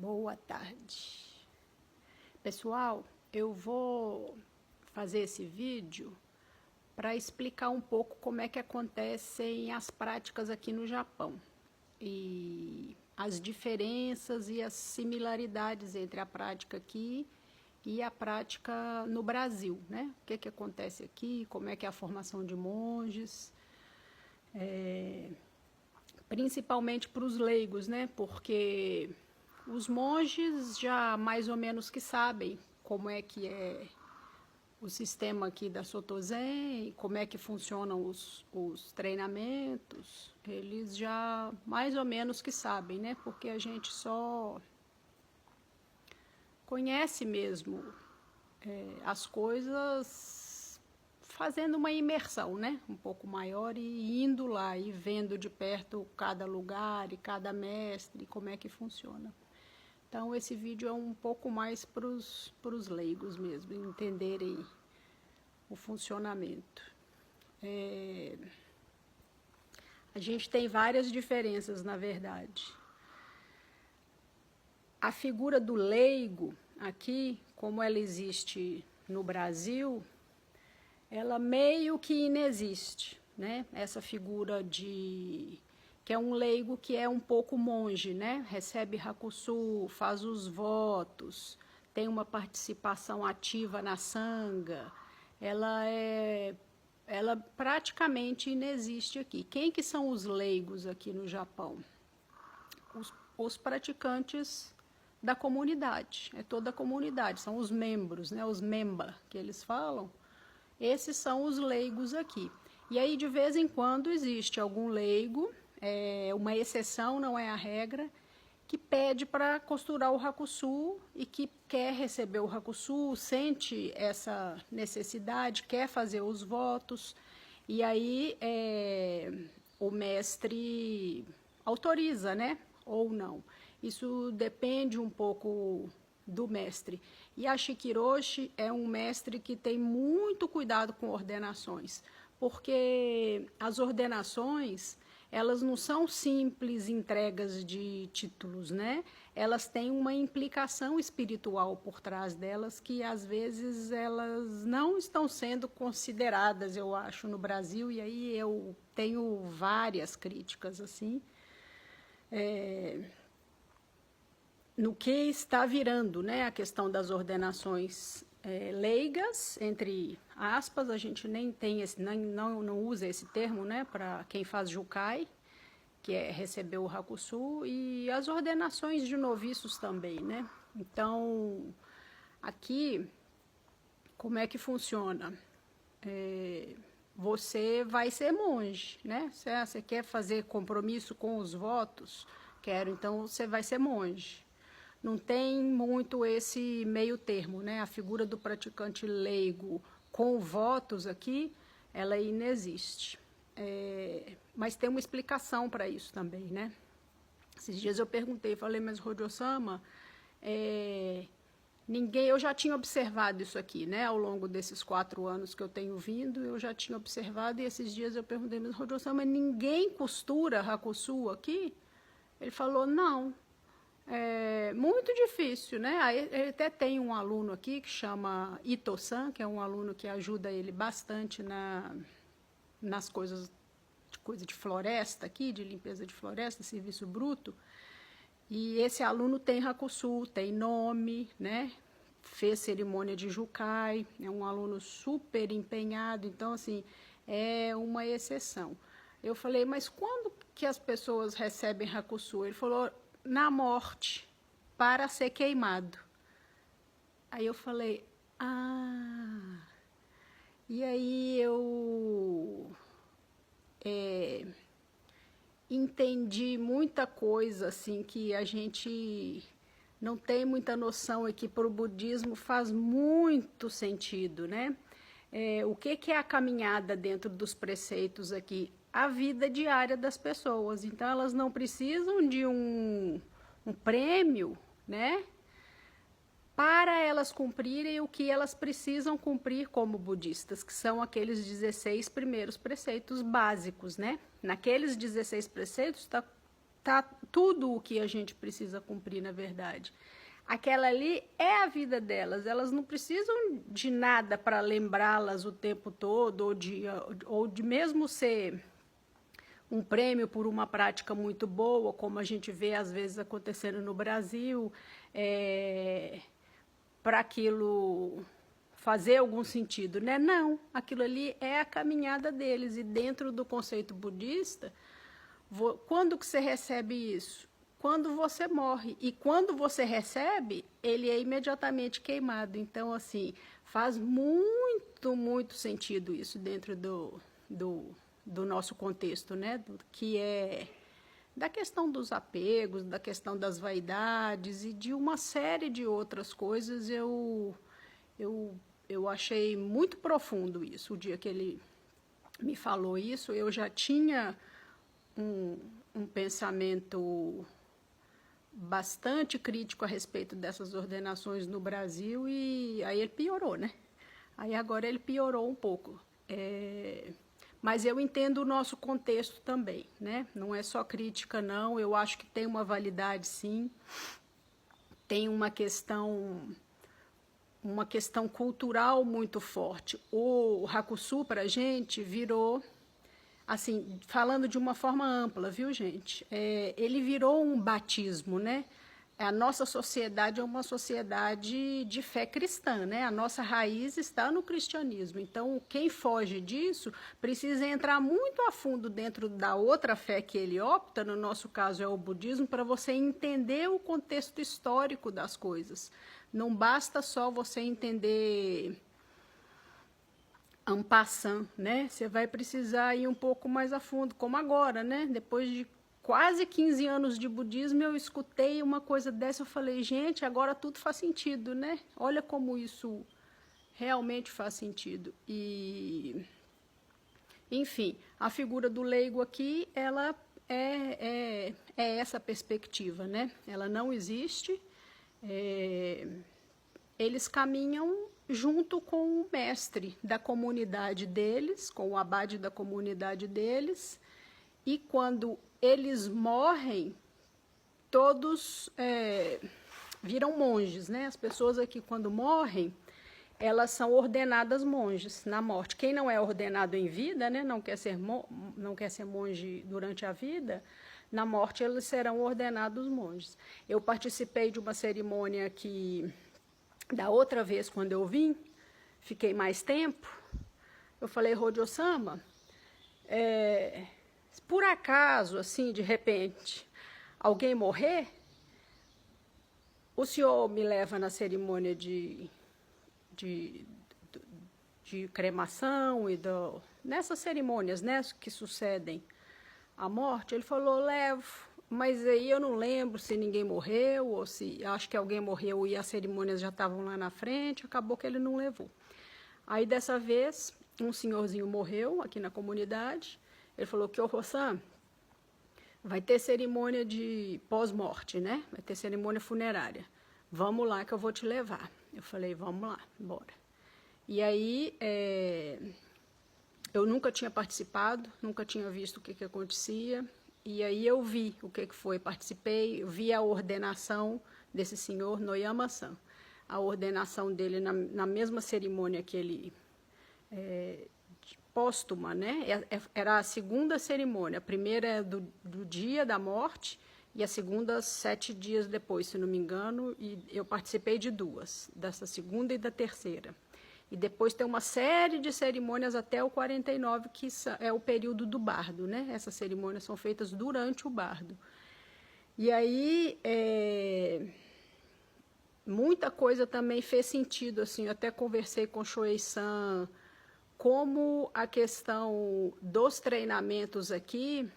Boa tarde. Pessoal, eu vou fazer esse vídeo para explicar um pouco como é que acontecem as práticas aqui no Japão e as diferenças e as similaridades entre a prática aqui e a prática no Brasil, né? O que acontece aqui, como é que é a formação de monges, principalmente para os leigos, né? Porque os monges já mais ou menos que sabem como é que é o sistema aqui da Soto Zen, como é que funcionam os treinamentos, eles já mais ou menos que sabem, né? Porque a gente só conhece mesmo as coisas fazendo uma imersão, né? Um pouco maior e indo lá e vendo de perto cada lugar e cada mestre, como é que funciona. Então, esse vídeo é um pouco mais para os leigos mesmo, entenderem o funcionamento. A gente tem várias diferenças, na verdade. A figura do leigo aqui, como ela existe no Brasil, ela meio que inexiste, né? Essa figura que é um leigo que é um pouco monge, né? Recebe Hakusu, faz os votos, tem uma participação ativa na sanga. Ela praticamente inexiste aqui. Quem que são os leigos aqui no Japão? Os praticantes da comunidade, é toda a comunidade, são os membros, né? Os memba que eles falam. Esses são os leigos aqui. E aí, de vez em quando, existe algum leigo, uma exceção, não é a regra, que pede para costurar o Hakusu e que quer receber o Hakusu, sente essa necessidade, quer fazer os votos, e aí o mestre autoriza, né? Ou não. Isso depende um pouco do mestre. E a Shikiroshi é um mestre que tem muito cuidado com ordenações, porque as ordenações, elas não são simples entregas de títulos, né? Elas têm uma implicação espiritual por trás delas que, às vezes, elas não estão sendo consideradas, eu acho, no Brasil, e aí eu tenho várias críticas, assim, no que está virando, né, a questão das ordenações leigas, entre aspas, a gente nem tem não usa esse termo, né, para quem faz jukai, que é receber o Hakusu, e as ordenações de noviços também, né. Então, aqui, como é que funciona? Você vai ser monge, né, você quer fazer compromisso com os votos? Quero, então você vai ser monge. Não tem muito esse meio termo, né? A figura do praticante leigo com votos aqui, ela inexiste. Mas tem uma explicação para isso também, né? Esses dias eu perguntei, falei, mas Rojo-sama, eu já tinha observado isso aqui, né? Ao longo desses 4 anos que eu tenho vindo, eu já tinha observado, e esses dias eu perguntei, mas Rojo-sama, ninguém costura Hakusu aqui? Ele falou, não. É muito difícil, né? Ele até tem um aluno aqui que chama Ito-san, que é um aluno que ajuda ele bastante nas coisa de floresta aqui, de limpeza de floresta, serviço bruto. E esse aluno tem Hakusu, tem nome, né? Fez cerimônia de Jukai, é um aluno super empenhado, então, assim, é uma exceção. Eu falei, mas quando que as pessoas recebem Hakusu? Ele falou, na morte, para ser queimado. Aí eu falei, e aí eu entendi muita coisa, assim, que a gente não tem muita noção, e que para o budismo faz muito sentido, né? O que é a caminhada dentro dos preceitos aqui? A vida diária das pessoas. Então, elas não precisam de um prêmio, né, para elas cumprirem o que elas precisam cumprir como budistas, que são aqueles 16 primeiros preceitos básicos, né? Naqueles 16 preceitos está tá tudo o que a gente precisa cumprir, na verdade. Aquela ali é a vida delas, elas não precisam de nada para lembrá-las o tempo todo, ou de mesmo ser um prêmio por uma prática muito boa, como a gente vê às vezes acontecendo no Brasil, para aquilo fazer algum sentido, né? Não, aquilo ali é a caminhada deles, e dentro do conceito budista, quando que você recebe isso? Quando você morre, e quando você recebe, ele é imediatamente queimado. Então, assim, faz muito sentido isso dentro do nosso contexto, né? Que é da questão dos apegos, da questão das vaidades e de uma série de outras coisas. Eu achei muito profundo isso. O dia que ele me falou isso, eu já tinha um pensamento bastante crítico a respeito dessas ordenações no Brasil, e aí ele piorou, né? Aí agora ele piorou um pouco. Mas eu entendo o nosso contexto também, né? Não é só crítica, não. Eu acho que tem uma validade, sim. Tem uma questão cultural muito forte. O Hakushu, para a gente, virou, assim, falando de uma forma ampla, viu, gente? Ele virou um batismo, né? A nossa sociedade é uma sociedade de fé cristã, né? A nossa raiz está no cristianismo. Então, quem foge disso precisa entrar muito a fundo dentro da outra fé que ele opta, no nosso caso é o budismo, para você entender o contexto histórico das coisas. Não basta só você entender en passant, né? Você vai precisar ir um pouco mais a fundo, como agora, né? Depois de quase 15 anos de budismo, eu escutei uma coisa dessa, eu falei, gente, agora tudo faz sentido, né? Olha como isso realmente faz sentido. E, enfim, a figura do leigo aqui, ela é essa perspectiva, né? Ela não existe. Eles caminham junto com o mestre da comunidade deles, com o abade da comunidade deles, e quando eles morrem, todos viram monges, né? As pessoas aqui, quando morrem, elas são ordenadas monges na morte. Quem não é ordenado em vida, né? Não quer ser monge durante a vida, na morte eles serão ordenados monges. Eu participei de uma cerimônia que, da outra vez, quando eu vim, fiquei mais tempo, eu falei, Rodio-sama, por acaso, assim, de repente, alguém morrer, o senhor me leva na cerimônia de cremação e nessas cerimônias, né, que sucedem à morte? Ele falou, levo, mas aí eu não lembro se ninguém morreu, ou se acho que alguém morreu e as cerimônias já estavam lá na frente, acabou que ele não levou. Aí, dessa vez, um senhorzinho morreu aqui na comunidade. Ele falou que, Rossam, vai ter cerimônia de pós-morte, né? Vai ter cerimônia funerária. Vamos lá que eu vou te levar. Eu falei, vamos lá, bora. E aí, eu nunca tinha participado, nunca tinha visto o que acontecia. E aí eu vi o que foi, participei, vi a ordenação desse senhor Noyama-san. A ordenação dele na mesma cerimônia que ele, póstuma, né? Era a segunda cerimônia. A primeira é do dia da morte e a segunda 7 dias depois, se não me engano. E eu participei de 2, dessa segunda e da terceira. E depois tem uma série de cerimônias até o 49, que é o período do bardo, né? Essas cerimônias são feitas durante o bardo. E aí, muita coisa também fez sentido, assim, eu até conversei com Shuei-san, como a questão dos treinamentos aqui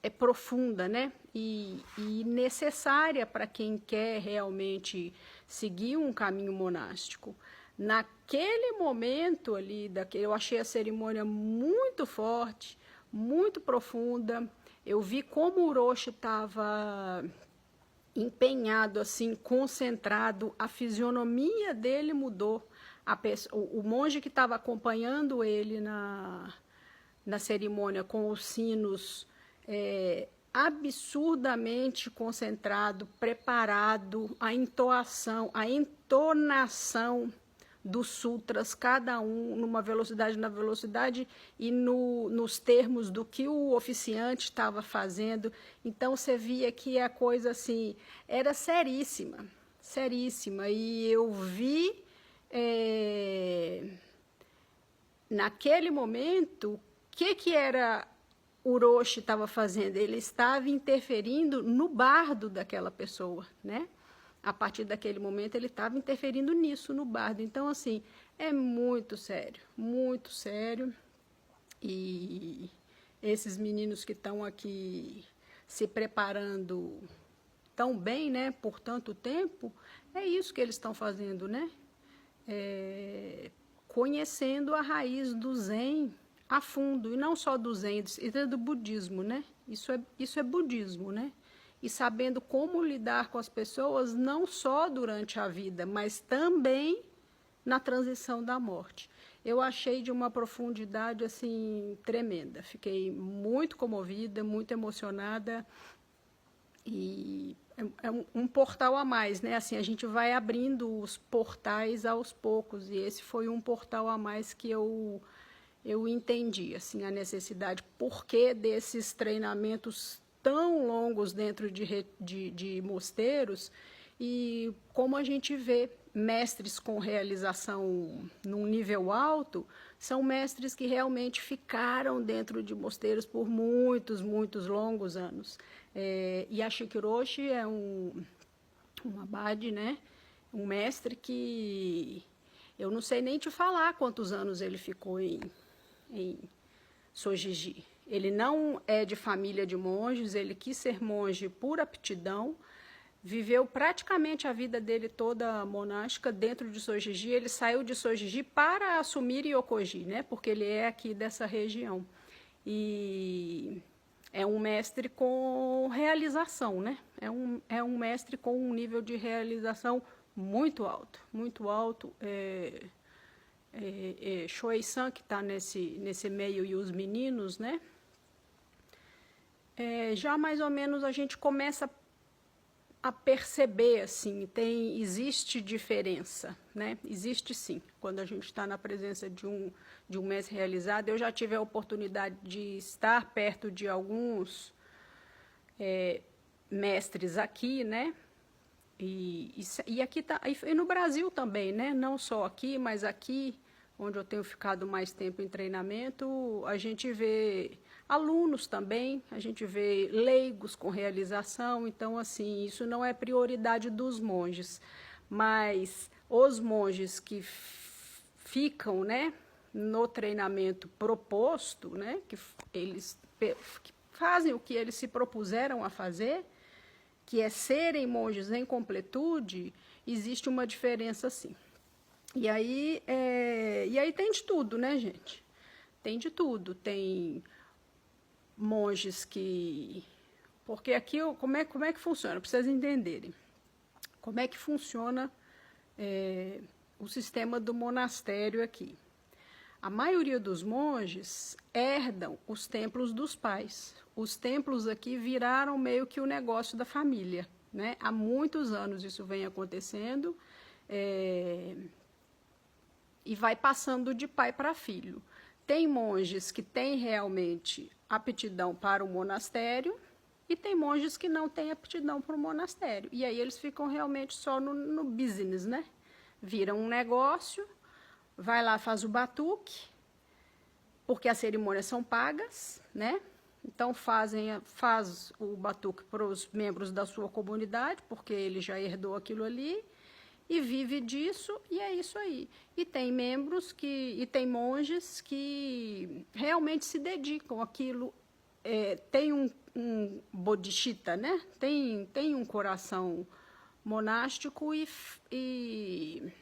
é profunda, né? E necessária para quem quer realmente seguir um caminho monástico. Naquele momento ali, eu achei a cerimônia muito forte, muito profunda. Eu vi como o Roshi estava empenhado, assim, concentrado, a fisionomia dele mudou. O monge que estava acompanhando ele na cerimônia com os sinos, absurdamente concentrado, preparado, a entoação, a entonação dos sutras, cada um numa velocidade, na velocidade e nos termos do que o oficiante estava fazendo. Então, você via que a coisa assim era seríssima, seríssima. E eu vi, naquele momento, o que era Orochi estava fazendo? Ele estava interferindo no bardo daquela pessoa, né? A partir daquele momento, ele estava interferindo nisso, no bardo. Então, assim, é muito sério, muito sério. E esses meninos que estão aqui se preparando tão bem, né, por tanto tempo, é isso que eles estão fazendo, né? Conhecendo a raiz do Zen a fundo, e não só do Zen, isso é do budismo, né? Isso é budismo, né? E sabendo como lidar com as pessoas, não só durante a vida, mas também na transição da morte. Eu achei de uma profundidade, assim, tremenda. Fiquei muito comovida, muito emocionada, e é um portal a mais, né? Assim, a gente vai abrindo os portais aos poucos, e esse foi um portal a mais que eu entendi, assim, a necessidade, por que desses treinamentos tão longos dentro de mosteiros, e como a gente vê mestres com realização num nível alto, são mestres que realmente ficaram dentro de mosteiros por muitos, muitos longos anos. Yashiki Roshi é um abade, né? Um mestre que eu não sei nem te falar quantos anos ele ficou em Sojiji. Ele não é de família de monges, ele quis ser monge por aptidão, viveu praticamente a vida dele toda monástica dentro de Sojiji. Ele saiu de Sojiji para assumir Yokoji, né? Porque ele é aqui dessa região. E é um mestre com realização, né? É um mestre com um nível de realização muito alto, muito alto. Shuei-san, que está nesse meio, e os meninos, né? Já mais ou menos a gente começa a perceber, assim, existe diferença, né? Existe sim, quando a gente está na presença de um mestre realizado. Eu já tive a oportunidade de estar perto de alguns mestres aqui, né? E aqui e no Brasil também, né? Não só aqui, mas aqui, onde eu tenho ficado mais tempo em treinamento, a gente vê alunos também, a gente vê leigos com realização. Então, assim, isso não é prioridade dos monges, mas os monges que ficam, né, no treinamento proposto, né, que eles que fazem o que eles se propuseram a fazer, que é serem monges em completude, existe uma diferença, sim. E aí tem de tudo, né, gente? Tem de tudo. Tem monges que... Porque aqui, como é que funciona? Para vocês entenderem. Como é que funciona o sistema do monastério aqui? A maioria dos monges herdam os templos dos pais. Os templos aqui viraram meio que o negócio da família, né? Há muitos anos isso vem acontecendo, e vai passando de pai para filho. Tem monges que têm realmente aptidão para o monastério, e tem monges que não têm aptidão para o monastério. E aí eles ficam realmente só no business, né? Viram um negócio, vai lá, faz o batuque, porque as cerimônias são pagas, né? Então faz o batuque para os membros da sua comunidade, porque ele já herdou aquilo ali, e vive disso, e é isso aí. E tem tem monges que realmente se dedicam àquilo, tem um bodhisattva, né? Tem um coração monástico, e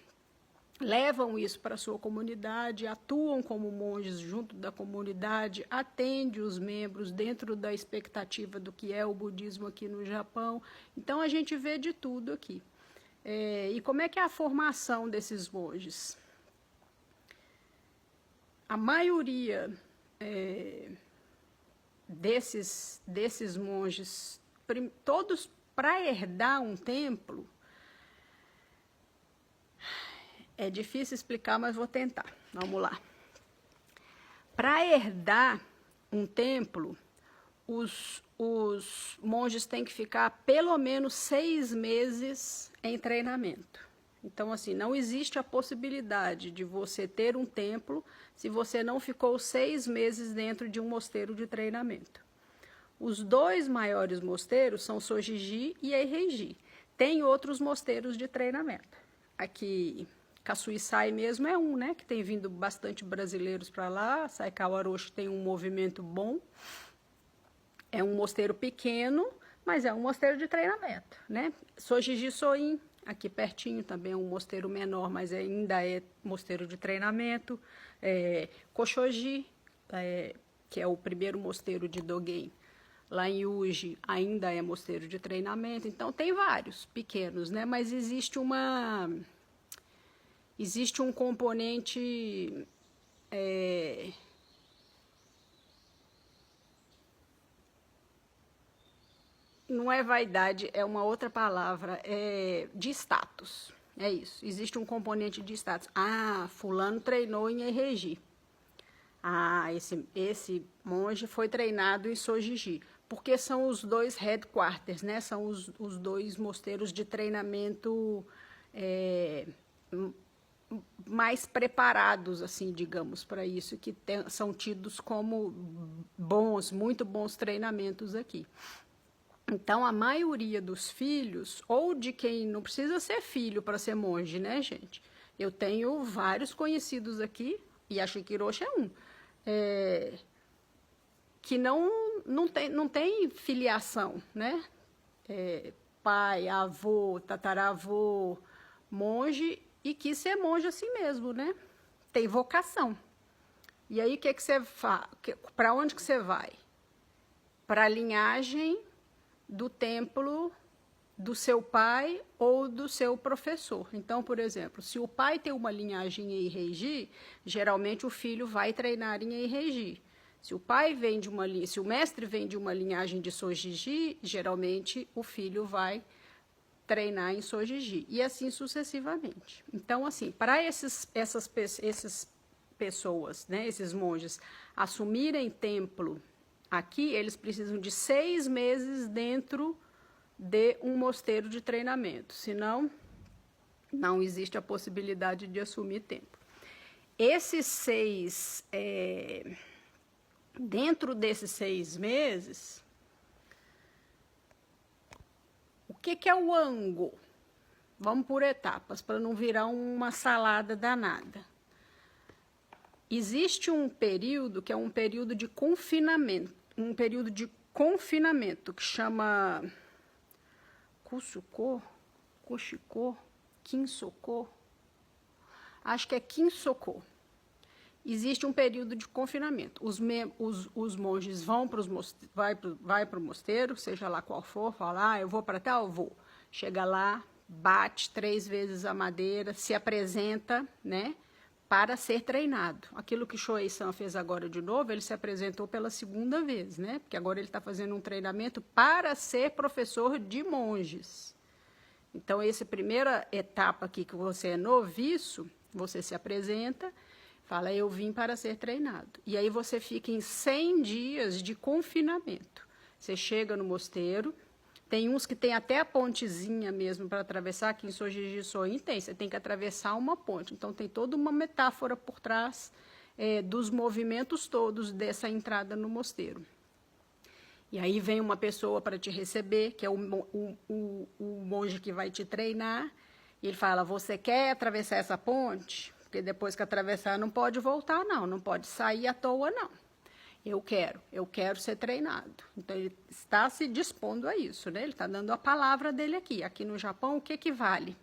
levam isso para a sua comunidade, atuam como monges junto da comunidade, atendem os membros dentro da expectativa do que é o budismo aqui no Japão. Então, a gente vê de tudo aqui. E como é que é a formação desses monges? A maioria desses monges, todos para herdar um templo, é difícil explicar, mas vou tentar. Vamos lá. Para herdar um templo, os monges têm que ficar pelo menos 6 meses em treinamento. Então, assim, não existe a possibilidade de você ter um templo se você não ficou 6 meses dentro de um mosteiro de treinamento. Os 2 maiores mosteiros são Sojiji e Eiheiji. Tem outros mosteiros de treinamento. Aqui, Kasuisai mesmo é um, né, que tem vindo bastante brasileiros para lá. Saikawa Roshi tem um movimento bom. É um mosteiro pequeno, mas é um mosteiro de treinamento, né? Sojiji Soin, aqui pertinho, também é um mosteiro menor, mas ainda é mosteiro de treinamento. Koshoji, que é o primeiro mosteiro de Dogen, lá em Uji, ainda é mosteiro de treinamento. Então, tem vários pequenos, né? Mas existe um componente... não é vaidade, é uma outra palavra, de status. É isso, existe um componente de status. Ah, fulano treinou em Eiheiji. Ah, esse monge foi treinado em Sojiji. Porque são os 2 headquarters, né? São os 2 mosteiros de treinamento mais preparados, assim, digamos, para isso, que são tidos como muito bons treinamentos aqui. Então, a maioria dos filhos, ou de quem não precisa ser filho para ser monge, né, gente? Eu tenho vários conhecidos aqui, e a Shikiroshi é um, que não tem filiação, né? Pai, avô, tataravô, monge, e quis ser monge assim mesmo, né? Tem vocação. E aí, o que você faz? Para onde que você vai? Para a linhagem do templo do seu pai ou do seu professor. Então, por exemplo, se o pai tem uma linhagem em Eiheiji, geralmente o filho vai treinar em Eiheiji. Se o mestre vem de uma linhagem de Sojiji, geralmente o filho vai treinar em Sojiji, e assim sucessivamente. Então, assim, para essas pessoas, né, esses monges, assumirem templo aqui, eles precisam de 6 meses dentro de um mosteiro de treinamento, senão não existe a possibilidade de assumir templo. Dentro desses 6 meses, o que é o Ango? Vamos por etapas, para não virar uma salada danada. Existe um período que é um período de confinamento, que chama Kusuko, Koshiko, Kinsoko, acho que é Kinsoko. Existe um período de confinamento. Os monges vão para o mosteiro, seja lá qual for, fala, eu vou para tal, vou. Chega lá, bate 3 vezes a madeira, se apresenta, né, para ser treinado. Aquilo que Shoei-san fez agora de novo, ele se apresentou pela 2ª vez, né? Porque agora ele está fazendo um treinamento para ser professor de monges. Então, essa primeira etapa aqui, que você é noviço, você se apresenta, fala, eu vim para ser treinado. E aí você fica em 100 dias de confinamento. Você chega no mosteiro, tem uns que tem até a pontezinha mesmo para atravessar, aqui em Sojiji Soin tem, você tem que atravessar uma ponte. Então, tem toda uma metáfora por trás dos movimentos todos dessa entrada no mosteiro. E aí vem uma pessoa para te receber, que é o monge que vai te treinar, e ele fala, você quer atravessar essa ponte? Porque depois que atravessar não pode voltar, não pode sair à toa, não. Eu quero ser treinado. Então, ele está se dispondo a isso, né? Ele está dando a palavra dele aqui. Aqui no Japão, o que vale?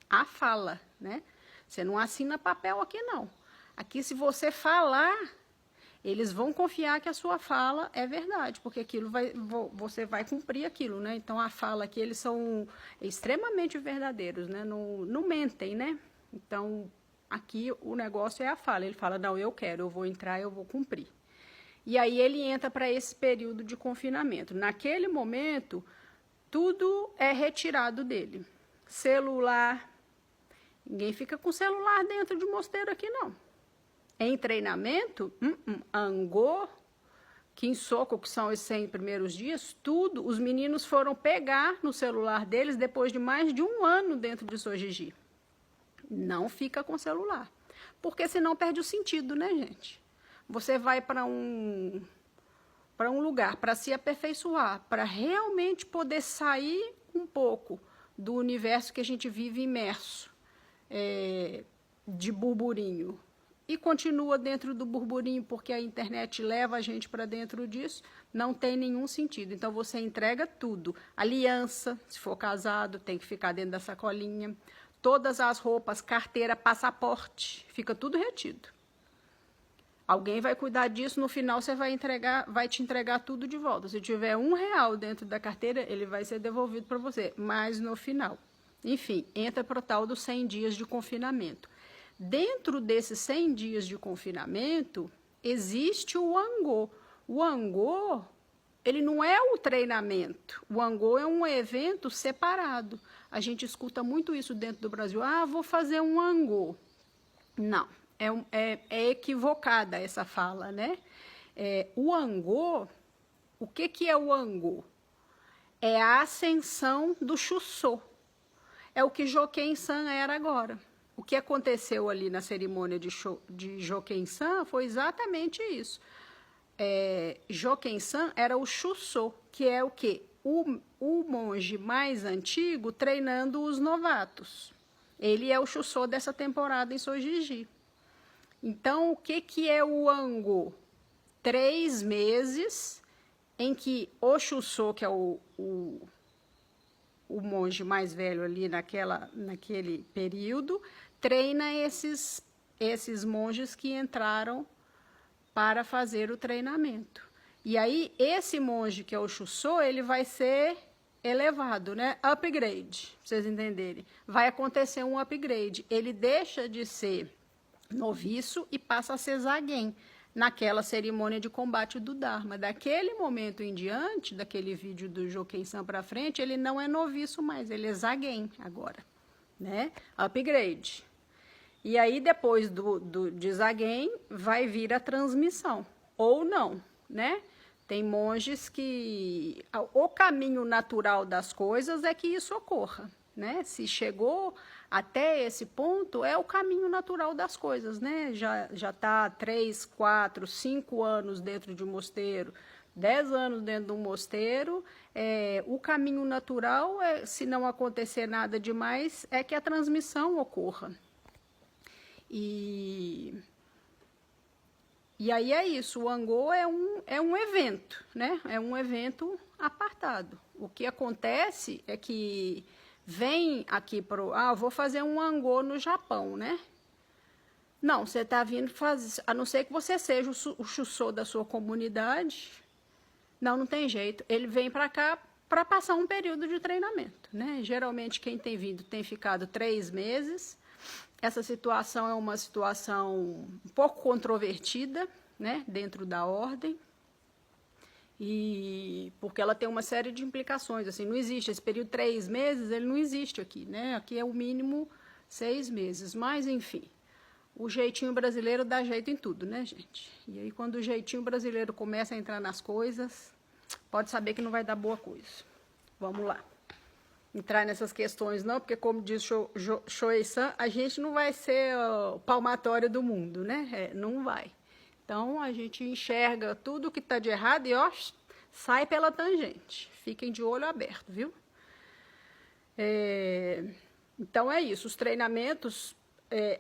A fala, né? Você não assina papel aqui, não. Aqui, se você falar, eles vão confiar que a sua fala é verdade, porque você vai cumprir aquilo, né? Então, a fala aqui, eles são extremamente verdadeiros, né? Não mentem, né? Então, aqui o negócio é a fala. Ele fala, não, eu quero, eu vou entrar, eu vou cumprir. E aí ele entra para esse período de confinamento. Naquele momento, tudo é retirado dele. Celular, ninguém fica com celular dentro de mosteiro aqui, não. Em treinamento, angô, Kinsoku, que são os 100 primeiros dias, tudo, os meninos foram pegar no celular deles depois de mais de 1 ano dentro de Sojiji. Não fica com celular, porque senão perde o sentido, né, gente? Você vai para um lugar para se aperfeiçoar, para realmente poder sair um pouco do universo que a gente vive imerso, de burburinho. E continua dentro do burburinho, porque a internet leva a gente para dentro disso, não tem nenhum sentido. Então, você entrega tudo. Aliança, se for casado, tem que ficar dentro da sacolinha. Todas as roupas, carteira, passaporte, fica tudo retido. Alguém vai cuidar disso, no final você vai te entregar tudo de volta. Se tiver R$1 dentro da carteira, ele vai ser devolvido para você, mas no final. Enfim, entra para o tal dos 100 dias de confinamento. Dentro desses 100 dias de confinamento, existe o angô. O angô, ele não é o treinamento. O angô é um evento separado. A gente escuta muito isso dentro do Brasil. Ah, vou fazer um angô. Não, é equivocada essa fala, né? O angô, o que é o angô? É a ascensão do Chussô. É o que Joken-san era agora. O que aconteceu ali na cerimônia de Joken-san foi exatamente isso. Joken-san era o Chussô, que é o quê? O monge mais antigo treinando os novatos. Ele é o Chussô dessa temporada em Sojiji. Então, o que é o angô? 3 meses em que o Chussô, que é o monge mais velho ali naquele período, treina esses monges que entraram para fazer o treinamento. E aí, esse monge, que é o Chussô, ele vai ser elevado, né? Upgrade, para vocês entenderem. Vai acontecer um upgrade. Ele deixa de ser noviço e passa a ser zagen, naquela cerimônia de combate do Dharma. Daquele momento em diante, daquele vídeo do Joken-san para frente, ele não é noviço mais, ele é zagen agora, né? Upgrade. E aí, depois de zagen, vai vir a transmissão, ou não, né? Tem monges que o caminho natural das coisas é que isso ocorra, né? Se chegou até esse ponto, é o caminho natural das coisas, né? Já está 3, 4, 5 anos dentro de um mosteiro, 10 anos dentro de um mosteiro, o caminho natural, se não acontecer nada demais, é que a transmissão ocorra. E aí é isso, o angô é um evento, né? É um evento apartado. O que acontece é que vem aqui para vou fazer um angô no Japão, né? Não, você está vindo fazer, a não ser que você seja o Chussô da sua comunidade, não tem jeito. Ele vem para cá para passar um período de treinamento, né? Geralmente quem tem vindo tem ficado 3 meses. Essa situação é uma situação um pouco controvertida, né, dentro da ordem, e porque ela tem uma série de implicações. Assim, não existe esse período de 3 meses, ele não existe aqui, né? Aqui é o mínimo 6 meses, mas enfim, o jeitinho brasileiro dá jeito em tudo, né, gente? E aí, quando o jeitinho brasileiro começa a entrar nas coisas, pode saber que não vai dar boa coisa. Vamos lá. Entrar nessas questões não, porque como diz Shoei-san, a gente não vai ser o palmatório do mundo, né? Não vai. Então, a gente enxerga tudo que está de errado e, sai pela tangente. Fiquem de olho aberto, viu? Então, é isso. Os treinamentos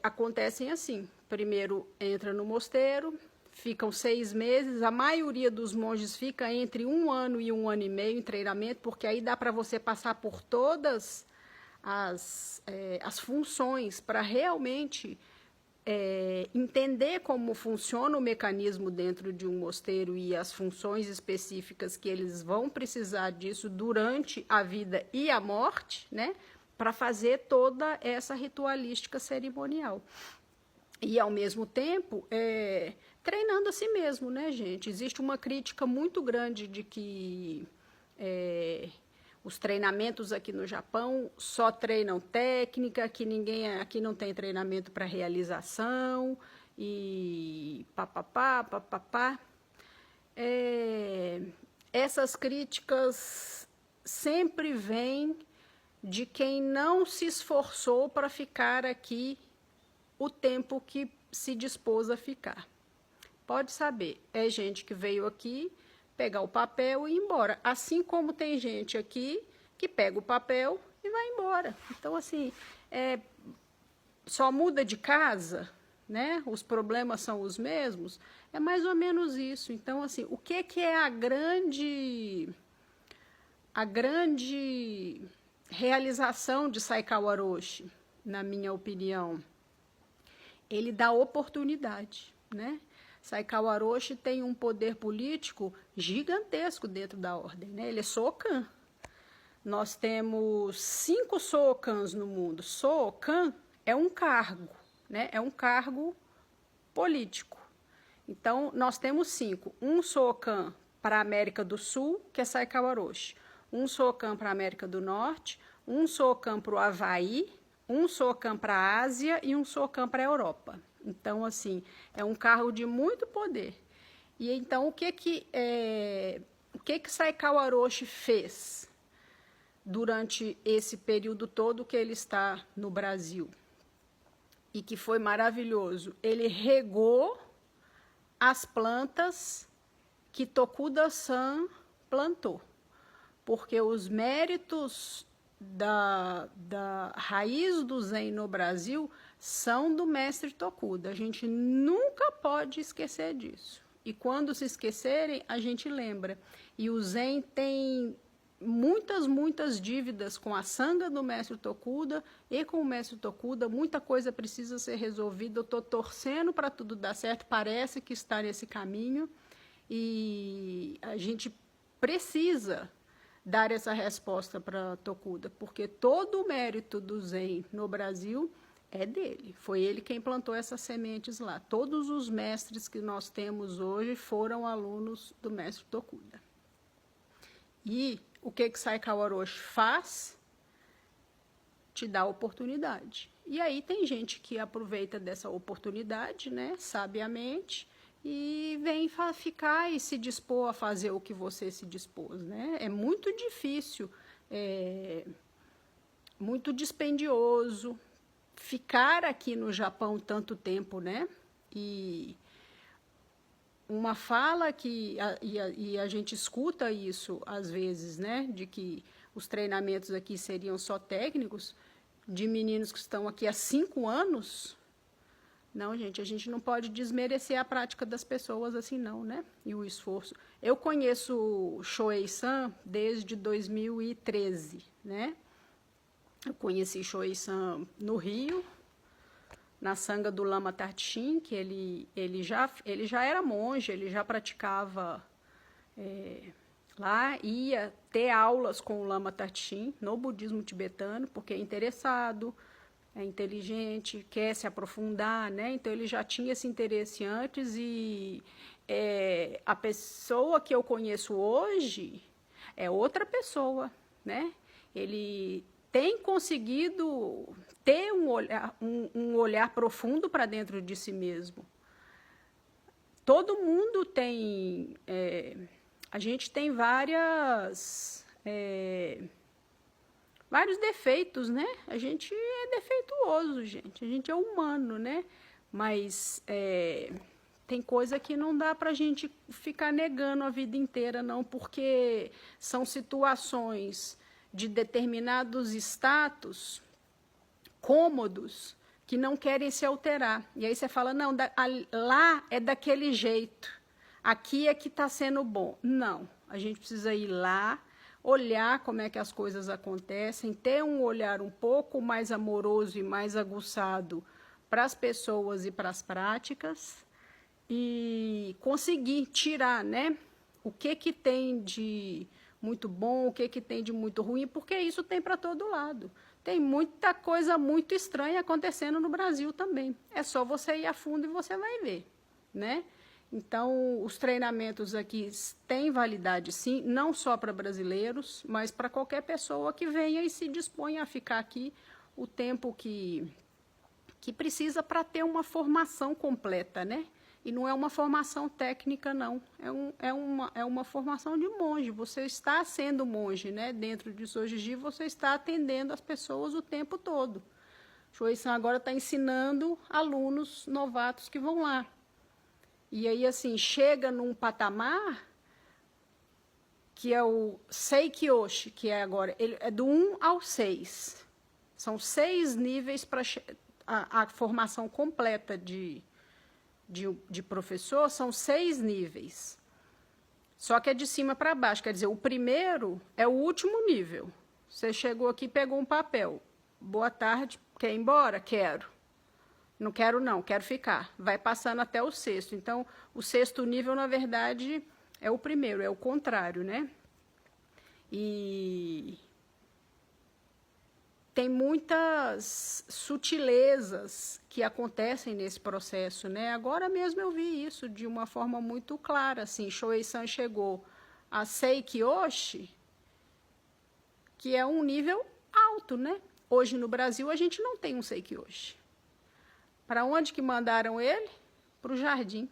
acontecem assim. Primeiro, entra no mosteiro, ficam 6 meses, a maioria dos monges fica entre 1 ano e 1 ano e meio em treinamento, porque aí dá para você passar por todas as funções para realmente entender como funciona o mecanismo dentro de um mosteiro e as funções específicas que eles vão precisar disso durante a vida e a morte, né, para fazer toda essa ritualística cerimonial. E, ao mesmo tempo, treinando a si mesmo, né, gente? Existe uma crítica muito grande de que os treinamentos aqui no Japão só treinam técnica, que ninguém aqui não tem treinamento para realização e papapá, papapá. Essas críticas sempre vêm de quem não se esforçou para ficar aqui o tempo que se dispôs a ficar. Pode saber, é gente que veio aqui pegar o papel e ir embora. Assim como tem gente aqui que pega o papel e vai embora. Então, assim, só muda de casa, né? Os problemas são os mesmos. É mais ou menos isso. Então, assim, o que é a grande realização de Saikawa Roshi, na minha opinião? Ele dá oportunidade, né? Saikawa Roshi tem um poder político gigantesco dentro da ordem, né? Ele é Sokan. Nós temos 5 Sokans no mundo. Sokan é um cargo, né? É um cargo político. Então, nós temos 5. Um Sokan para a América do Sul, que é Saikawa Roshi. Um Sokan para a América do Norte. Um Sokan para o Havaí. Um Sokan para a Ásia e um Sokan para a Europa. Então, assim, é um cargo de muito poder. E então, o que Saikawa Roshi fez durante esse período todo que ele está no Brasil? E que foi maravilhoso. Ele regou as plantas que Tokuda-san plantou. Porque os méritos da raiz do Zen no Brasil são do mestre Tokuda. A gente nunca pode esquecer disso. E quando se esquecerem, a gente lembra. E o Zen tem muitas dívidas com a sanga do mestre Tokuda e com o mestre Tokuda. Muita coisa precisa ser resolvida. Eu estou torcendo para tudo dar certo. Parece que está nesse caminho. E a gente precisa dar essa resposta para Tokuda, porque todo o mérito do Zen no Brasil é dele. Foi ele quem plantou essas sementes lá. Todos os mestres que nós temos hoje foram alunos do mestre Tokuda. E o que Saikawa Roshi faz? Te dá oportunidade. E aí tem gente que aproveita dessa oportunidade, né, sabiamente, e vem ficar e se dispor a fazer o que você se dispôs, né? É muito difícil, muito dispendioso ficar aqui no Japão tanto tempo, né? E uma fala que a gente escuta isso às vezes, né? De que os treinamentos aqui seriam só técnicos, de meninos que estão aqui há 5 anos. Não, gente, a gente não pode desmerecer a prática das pessoas assim, não, né? E o esforço. Eu conheço o Shoei-san desde 2013, né? Eu conheci Shoei-san no Rio, na sanga do Lama Tarchin, que ele já era monge, ele já praticava lá, ia ter aulas com o Lama Tarchin no budismo tibetano, porque é interessado, é inteligente, quer se aprofundar, né? Então, ele já tinha esse interesse antes e a pessoa que eu conheço hoje é outra pessoa, né? Ele tem conseguido ter um olhar profundo para dentro de si mesmo. Todo mundo tem... a gente tem vários defeitos, né? A gente é defeituoso, gente. A gente é humano, né? Mas tem coisa que não dá para a gente ficar negando a vida inteira, não, porque são situações de determinados status cômodos que não querem se alterar. E aí você fala, não, lá é daquele jeito, aqui é que está sendo bom. Não, a gente precisa ir lá, olhar como é que as coisas acontecem, ter um olhar um pouco mais amoroso e mais aguçado para as pessoas e para as práticas e conseguir tirar, né, o que tem de muito bom, o que tem de muito ruim, porque isso tem para todo lado. Tem muita coisa muito estranha acontecendo no Brasil também. É só você ir a fundo e você vai ver, né? Então, os treinamentos aqui têm validade, sim, não só para brasileiros, mas para qualquer pessoa que venha e se disponha a ficar aqui o tempo que precisa para ter uma formação completa, né? E não é uma formação técnica, não. É uma formação de monge. Você está sendo monge, né? Dentro de Sojiji, você está atendendo as pessoas o tempo todo. Shuei-san agora está ensinando alunos novatos que vão lá. E aí, assim, chega num patamar que é o Seikyoshi, que é agora, ele é do 1 ao 6. São 6 níveis para a formação completa de professor, são 6 níveis. Só que é de cima para baixo, quer dizer, o primeiro é o último nível. Você chegou aqui e pegou um papel. Boa tarde, quer ir embora? Quero. Não quero não, quero ficar. Vai passando até o 6º. Então, o 6º nível, na verdade, é o primeiro, é o contrário, né? E tem muitas sutilezas que acontecem nesse processo, né? Agora mesmo eu vi isso de uma forma muito clara, assim, Shuei-san chegou a Seikyoshi, que é um nível alto, né? Hoje no Brasil a gente não tem um Seikyoshi. Para onde que mandaram ele? Para o jardim.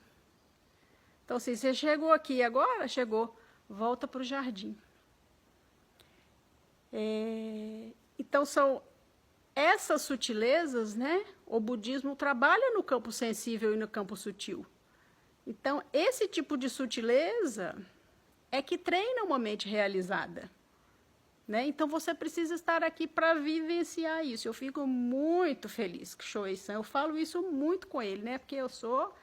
Então, assim, você chegou aqui agora, chegou, volta para o jardim. Então, são essas sutilezas, né? O budismo trabalha no campo sensível e no campo sutil. Então, esse tipo de sutileza é que treina uma mente realizada. Né? Então, você precisa estar aqui para vivenciar isso. Eu fico muito feliz com o Shuei-san. Eu falo isso muito com ele, né? Porque eu sou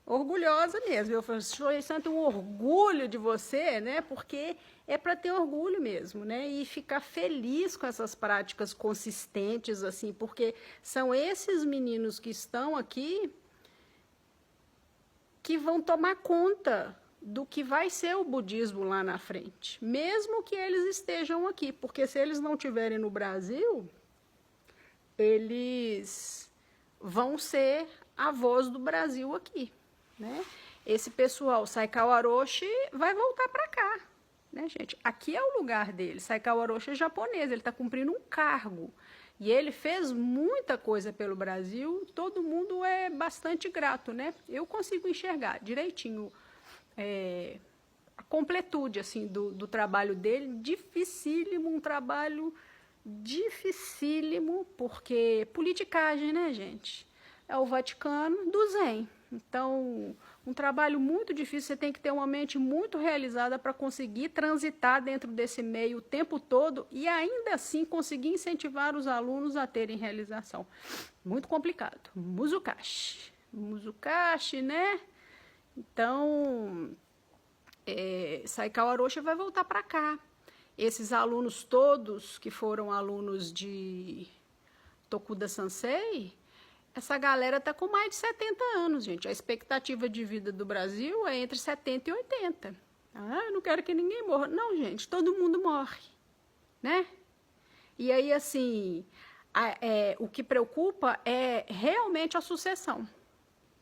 orgulhosa mesmo. Eu falo, Shuei-san, tenho um orgulho de você, né? Porque é para ter orgulho mesmo, né? E ficar feliz com essas práticas consistentes, assim, porque são esses meninos que estão aqui que vão tomar conta do que vai ser o budismo lá na frente, mesmo que eles estejam aqui, porque se eles não estiverem no Brasil, eles vão ser a voz do Brasil aqui, né? Esse pessoal, Saikao Aroshi, vai voltar para cá, né, gente? Aqui é o lugar dele. Saikao Aroshi é japonês, ele está cumprindo um cargo. E ele fez muita coisa pelo Brasil, todo mundo é bastante grato, né? Eu consigo enxergar direitinho a completude assim, do trabalho dele, dificílimo, um trabalho dificílimo, porque politicagem, né, gente? É o Vaticano do Zen. Então, um trabalho muito difícil, você tem que ter uma mente muito realizada para conseguir transitar dentro desse meio o tempo todo e ainda assim conseguir incentivar os alunos a terem realização. Muito complicado. Muzukashi, né? Então, Saikao Aroshi vai voltar para cá. Esses alunos todos que foram alunos de Tokuda Sensei, essa galera está com mais de 70 anos, gente. A expectativa de vida do Brasil é entre 70 e 80. Ah, eu não quero que ninguém morra. Não, gente, todo mundo morre, né? E aí, assim, o que preocupa é realmente a sucessão,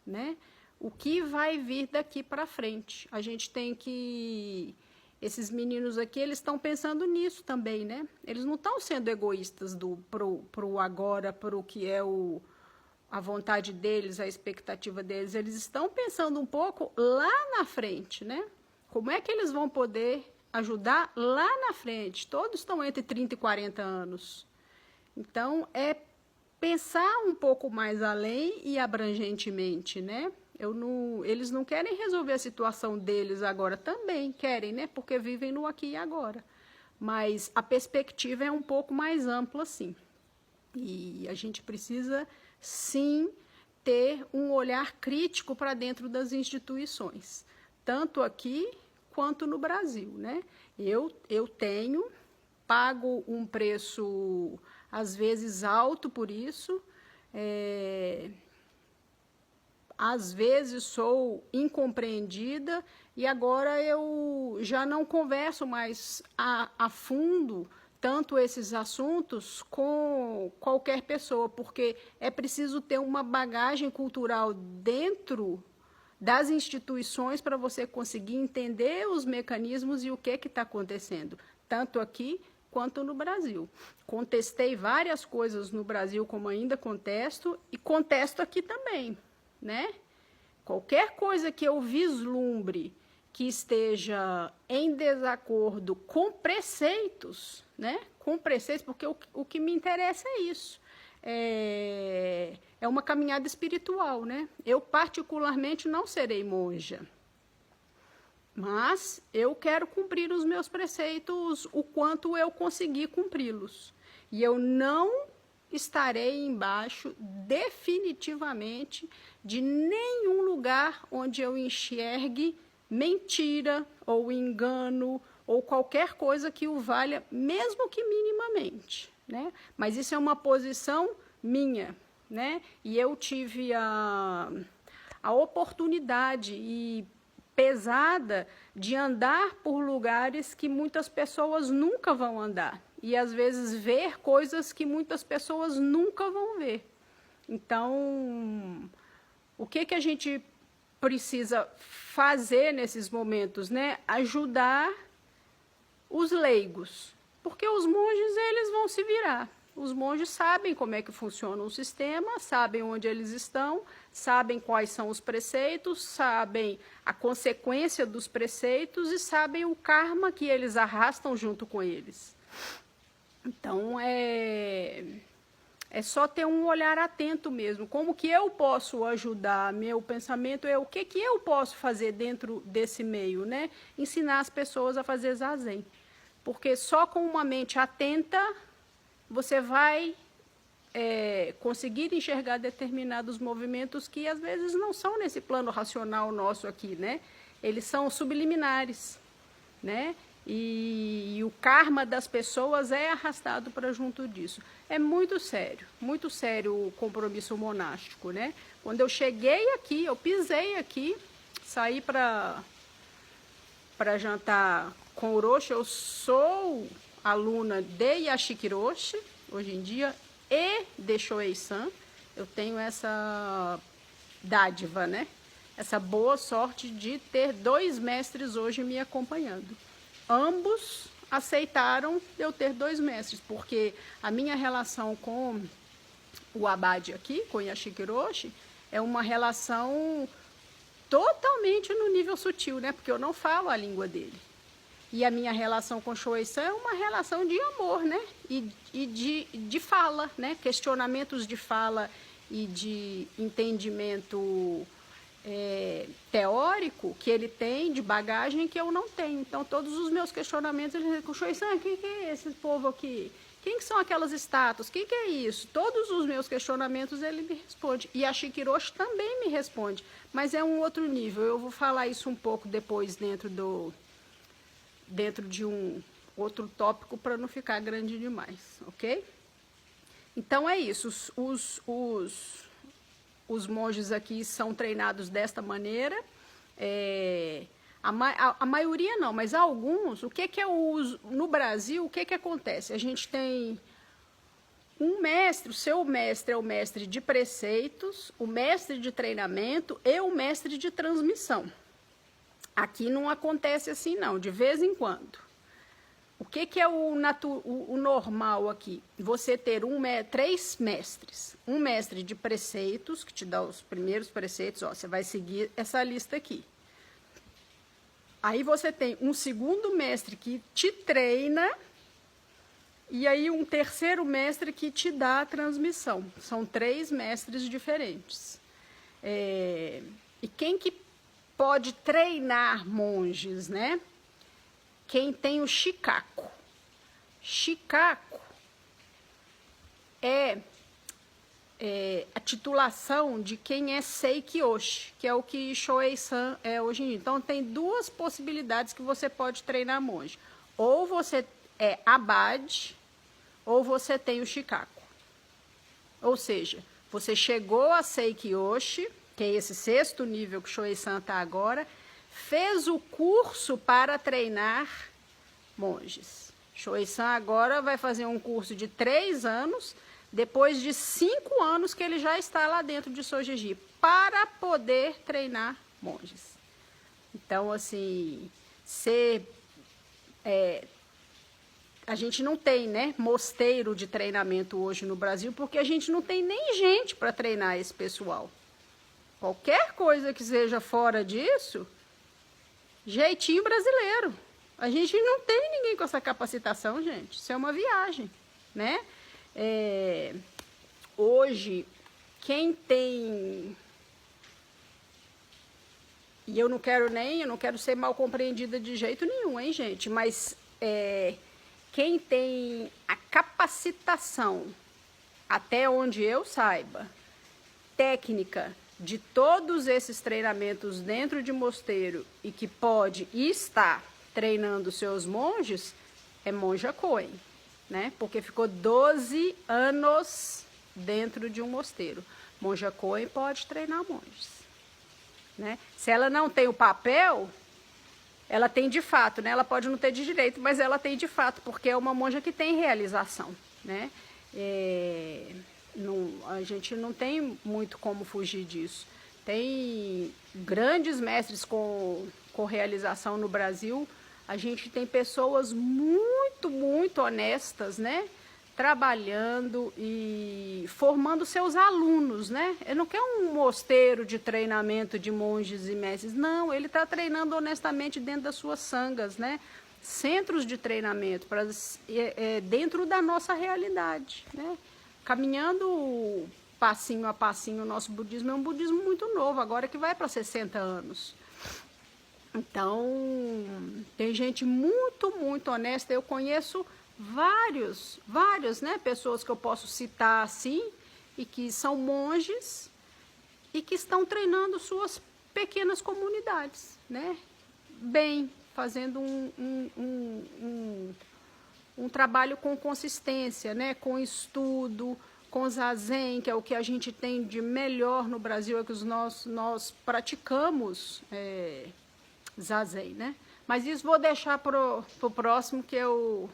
né? O que vai vir daqui para frente? A gente tem que... Esses meninos aqui, eles estão pensando nisso também, né? Eles não estão sendo egoístas pro agora, pro que é a vontade deles, a expectativa deles. Eles estão pensando um pouco lá na frente, né? Como é que eles vão poder ajudar lá na frente? Todos estão entre 30 e 40 anos. Então, é pensar um pouco mais além e abrangentemente, né? Eles não querem resolver a situação deles agora, também querem, né? Porque vivem no aqui e agora. Mas a perspectiva é um pouco mais ampla, sim. E a gente precisa, sim, ter um olhar crítico para dentro das instituições, tanto aqui quanto no Brasil, né? Eu pago um preço, às vezes, alto por isso, às vezes sou incompreendida e agora eu já não converso mais a fundo tanto esses assuntos com qualquer pessoa, porque é preciso ter uma bagagem cultural dentro das instituições para você conseguir entender os mecanismos e o que está acontecendo, tanto aqui quanto no Brasil. Contestei várias coisas no Brasil, como ainda contesto, e contesto aqui também, né? Qualquer coisa que eu vislumbre que esteja em desacordo com preceitos, né? Com preceitos, porque o que me interessa é isso. É uma caminhada espiritual, né? Eu, particularmente, não serei monja, mas eu quero cumprir os meus preceitos o quanto eu conseguir cumpri-los. E eu não estarei embaixo, definitivamente, de nenhum lugar onde eu enxergue mentira ou engano ou qualquer coisa que o valha, mesmo que minimamente, né? Mas isso é uma posição minha, né? E eu tive a oportunidade e pesada de andar por lugares que muitas pessoas nunca vão andar e às vezes ver coisas que muitas pessoas nunca vão ver. Então, o que a gente precisa fazer nesses momentos, né? Ajudar os leigos, porque os monges eles vão se virar. Os monges sabem como é que funciona o sistema, sabem onde eles estão, sabem quais são os preceitos, sabem a consequência dos preceitos e sabem o karma que eles arrastam junto com eles. Então, é só ter um olhar atento mesmo. Como que eu posso ajudar? Meu pensamento é o que eu posso fazer dentro desse meio, né? Ensinar as pessoas a fazer zazen. Porque só com uma mente atenta você vai conseguir enxergar determinados movimentos que às vezes não são nesse plano racional nosso aqui, né? Eles são subliminares, né? E o karma das pessoas é arrastado para junto disso. É muito sério o compromisso monástico, né? Quando eu cheguei aqui, eu pisei aqui, saí para jantar com o Roshi. Eu sou aluna de Yashiki Roshi, hoje em dia, e de Shoei-san. Eu tenho essa dádiva, né? Essa boa sorte de ter 2 mestres hoje me acompanhando. Ambos aceitaram eu ter 2 mestres, porque a minha relação com o Abade aqui, com Yashiki Roshi, é uma relação totalmente no nível sutil, né? Porque eu não falo a língua dele. E a minha relação com Shoei-san é uma relação de amor, né? E de fala, né? Questionamentos de fala e de entendimento teórico que ele tem, de bagagem, que eu não tenho. Então, todos os meus questionamentos, ele diz, Shoei-san, quem que é esse povo aqui? Quem que são aquelas estátuas? O que é isso? Todos os meus questionamentos ele me responde. E a Yashiki Roshi também me responde. Mas é um outro nível. Eu vou falar isso um pouco depois dentro de um outro tópico para não ficar grande demais, ok? Então é isso, os monges aqui são treinados desta maneira, a maioria não, mas alguns. O que é o uso? No Brasil, o que acontece? A gente tem um mestre, o seu mestre é o mestre de preceitos, o mestre de treinamento e o mestre de transmissão. Aqui não acontece assim, não, de vez em quando. O que é o normal aqui? Você ter 3 mestres. Um mestre de preceitos, que te dá os primeiros preceitos, ó, você vai seguir essa lista aqui. Aí você tem um segundo mestre que te treina, e aí um terceiro mestre que te dá a transmissão. São 3 mestres diferentes. E quem que pode treinar monges, né? Quem tem o Shikaku. Shikaku é a titulação de quem é Seikyoshi, que é o que Shoei-san é hoje em dia. Então, tem 2 possibilidades que você pode treinar monge. Ou você é Abade, ou você tem o Shikaku. Ou seja, você chegou a Seikyoshi, que é esse 6º nível que Shoei-san está agora, fez o curso para treinar monges. Shoei-san agora vai fazer um curso de 3 anos, depois de 5 anos que ele já está lá dentro de Sojeji, para poder treinar monges. Então, assim, a gente não tem, né, mosteiro de treinamento hoje no Brasil, porque a gente não tem nem gente para treinar esse pessoal. Qualquer coisa que seja fora disso, jeitinho brasileiro. A gente não tem ninguém com essa capacitação, gente. Isso é uma viagem, né? Hoje, quem tem... E eu não quero ser mal compreendida de jeito nenhum, hein, gente? Mas quem tem a capacitação, até onde eu saiba, técnica de todos esses treinamentos dentro de mosteiro e que pode e está treinando seus monges, é monja Coen, né? Porque ficou 12 anos dentro de um mosteiro. Monja Coen pode treinar monges, né? Se ela não tem o papel, ela tem de fato, né? Ela pode não ter de direito, mas ela tem de fato, porque é uma monja que tem realização, né? A gente não tem muito como fugir disso. Tem grandes mestres com realização no Brasil. A gente tem pessoas muito, muito honestas, né? Trabalhando e formando seus alunos, né? Eu não quero um mosteiro de treinamento de monges e mestres, não, ele está treinando honestamente dentro das suas sangas, né? Centros de treinamento dentro da nossa realidade, né? Caminhando passinho a passinho, o nosso budismo é um budismo muito novo, agora que vai para 60 anos. Então, tem gente muito, muito honesta. Eu conheço vários, né, pessoas que eu posso citar assim, e que são monges e que estão treinando suas pequenas comunidades, né? Bem, fazendo um trabalho com consistência, né? Com estudo, com zazen, que é o que a gente tem de melhor no Brasil, é que nós praticamos zazen, né? Mas isso vou deixar pro próximo, que é o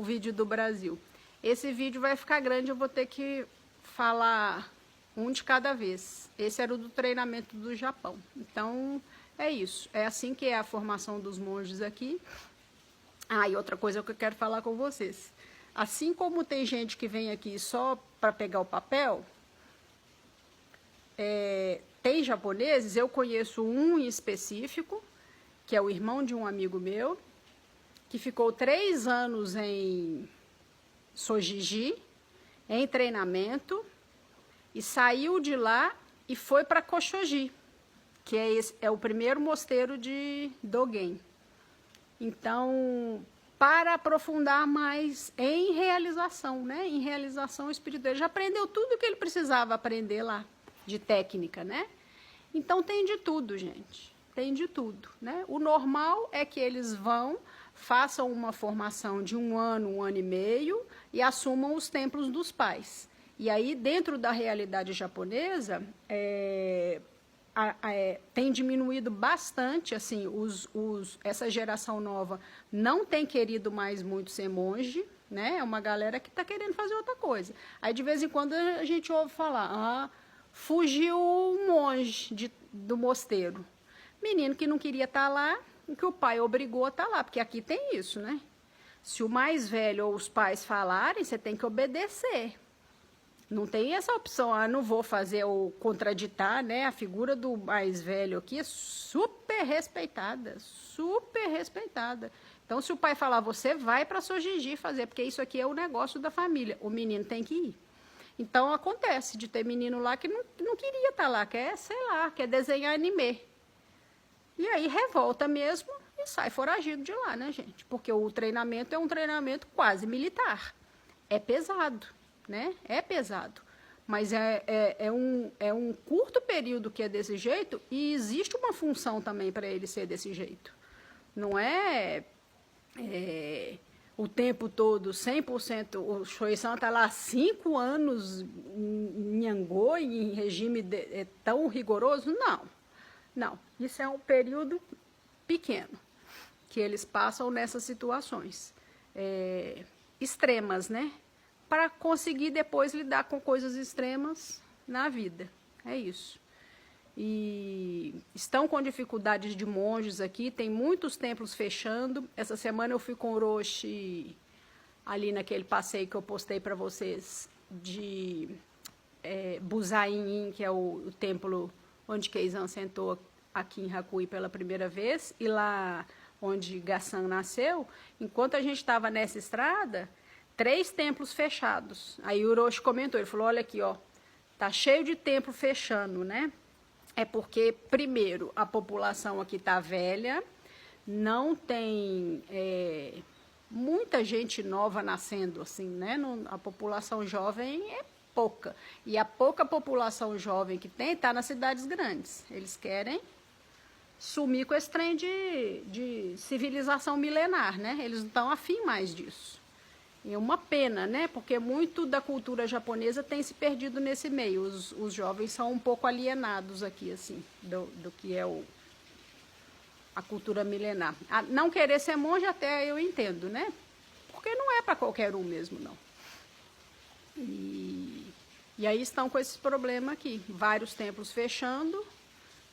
vídeo do Brasil. Esse vídeo vai ficar grande, eu vou ter que falar um de cada vez. Esse era o do treinamento do Japão. Então, é isso. É assim que é a formação dos monges aqui. E outra coisa que eu quero falar com vocês. Assim como tem gente que vem aqui só para pegar o papel, tem japoneses, eu conheço um em específico, que é o irmão de um amigo meu, que ficou 3 anos em Sojiji, em treinamento, e saiu de lá e foi para Koshoji, que é o primeiro mosteiro de Dogen. Então, para aprofundar mais em realização, né? Em realização espiritual. Ele já aprendeu tudo o que ele precisava aprender lá, de técnica, né? Então, tem de tudo, gente. Tem de tudo, né? O normal é que eles façam uma formação de 1 ano, 1 ano e meio e assumam os templos dos pais. E aí, dentro da realidade japonesa, tem diminuído bastante, assim, essa geração nova não tem querido mais muito ser monge, né? É uma galera que está querendo fazer outra coisa. Aí, de vez em quando, a gente ouve falar, fugiu um monge do mosteiro. Menino que não queria estar lá, que o pai obrigou a estar lá, porque aqui tem isso, né? Se o mais velho ou os pais falarem, você tem que obedecer. Não tem essa opção, não vou fazer ou contraditar, né? A figura do mais velho aqui é super respeitada, super respeitada. Então, se o pai falar, você vai para Sojiji fazer, porque isso aqui é o negócio da família, o menino tem que ir. Então, acontece de ter menino lá que não queria estar lá, quer desenhar anime. E aí revolta mesmo e sai foragido de lá, né, gente? Porque o treinamento é um treinamento quase militar. É pesado, né? É pesado. Mas é um curto período que é desse jeito e existe uma função também para ele ser desse jeito. Não é o tempo todo, 100%. O Shoei-san está lá há 5 anos em Angô, em regime tão rigoroso? Não, isso é um período pequeno que eles passam nessas situações extremas, né? Para conseguir depois lidar com coisas extremas na vida. É isso. e estão com dificuldades de monges aqui, tem muitos templos fechando. Essa semana eu fui com o Orochi ali naquele passeio que eu postei para vocês de Busain, que é o templo onde Keizan sentou aqui em Hakuin pela primeira vez, e lá onde Gasan nasceu. Enquanto a gente estava nessa estrada, 3 templos fechados. Aí o Orochi comentou, ele falou, olha aqui, ó, tá cheio de templo fechando, né? É porque, primeiro, a população aqui está velha, não tem muita gente nova nascendo, assim, né? A população jovem é pouca. E a pouca população jovem que tem está nas cidades grandes. Eles querem sumir com esse trem de civilização milenar, né? Eles não estão afim mais disso. É uma pena, né? Porque muito da cultura japonesa tem se perdido nesse meio. Os jovens são um pouco alienados aqui, assim, do que é a cultura milenar. Não querer ser monge até eu entendo, né? Porque não é para qualquer um mesmo, não. E aí estão com esses problemas aqui. Vários templos fechando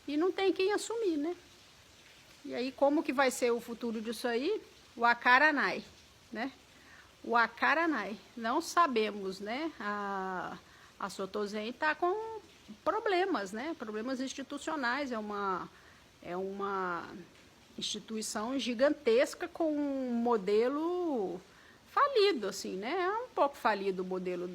e não tem quem assumir, né? E aí como que vai ser o futuro disso aí? O Akaranai, né? O Akaranai, não sabemos, né? A Soto Zen está com problemas, né? Problemas institucionais, é uma instituição gigantesca com um modelo falido, assim, né? É um pouco falido o modelo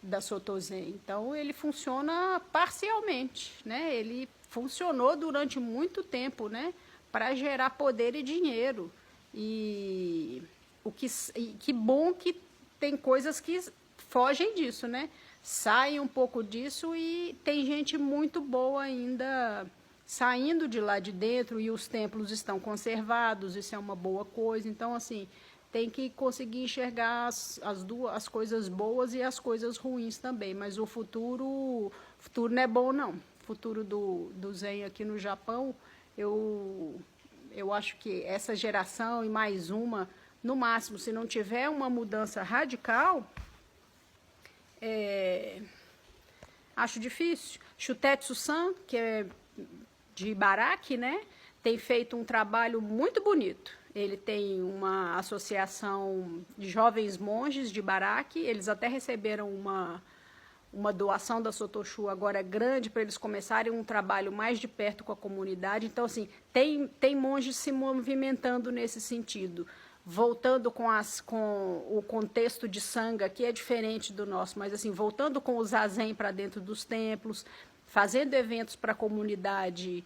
da Soto Zen. Então, ele funciona parcialmente, né? Ele funcionou durante muito tempo, né? Para gerar poder e dinheiro. E que bom que tem coisas que fogem disso, né? Saem um pouco disso e tem gente muito boa ainda saindo de lá de dentro e os templos estão conservados, isso é uma boa coisa. Então, assim, tem que conseguir enxergar as coisas boas e as coisas ruins também. Mas o futuro não é bom, não. O futuro do Zen aqui no Japão, eu acho que essa geração e mais uma, no máximo, se não tiver uma mudança radical, acho difícil. Shutetsu-san, que é de Ibaraki, né, tem feito um trabalho muito bonito. Ele tem uma associação de jovens monges de Ibaraki, eles até receberam uma doação da Sotoshu agora grande para eles começarem um trabalho mais de perto com a comunidade. Então, assim, tem monges se movimentando nesse sentido. Voltando com o contexto de Sangha, que é diferente do nosso, mas assim, voltando com o Zazen para dentro dos templos, fazendo eventos para a comunidade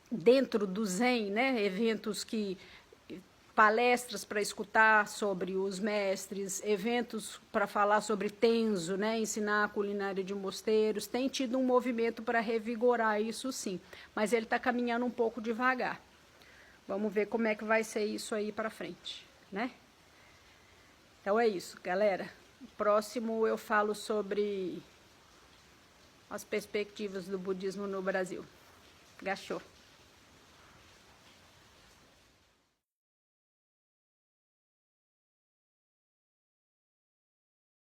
dentro do Zen, né? Eventos palestras para escutar sobre os mestres, eventos para falar sobre Tenzo, né? Ensinar a culinária de mosteiros, tem tido um movimento para revigorar isso sim, mas ele está caminhando um pouco devagar. Vamos ver como é que vai ser isso aí para frente, né? Então é isso, galera. Próximo eu falo sobre as perspectivas do budismo no Brasil. Gachou.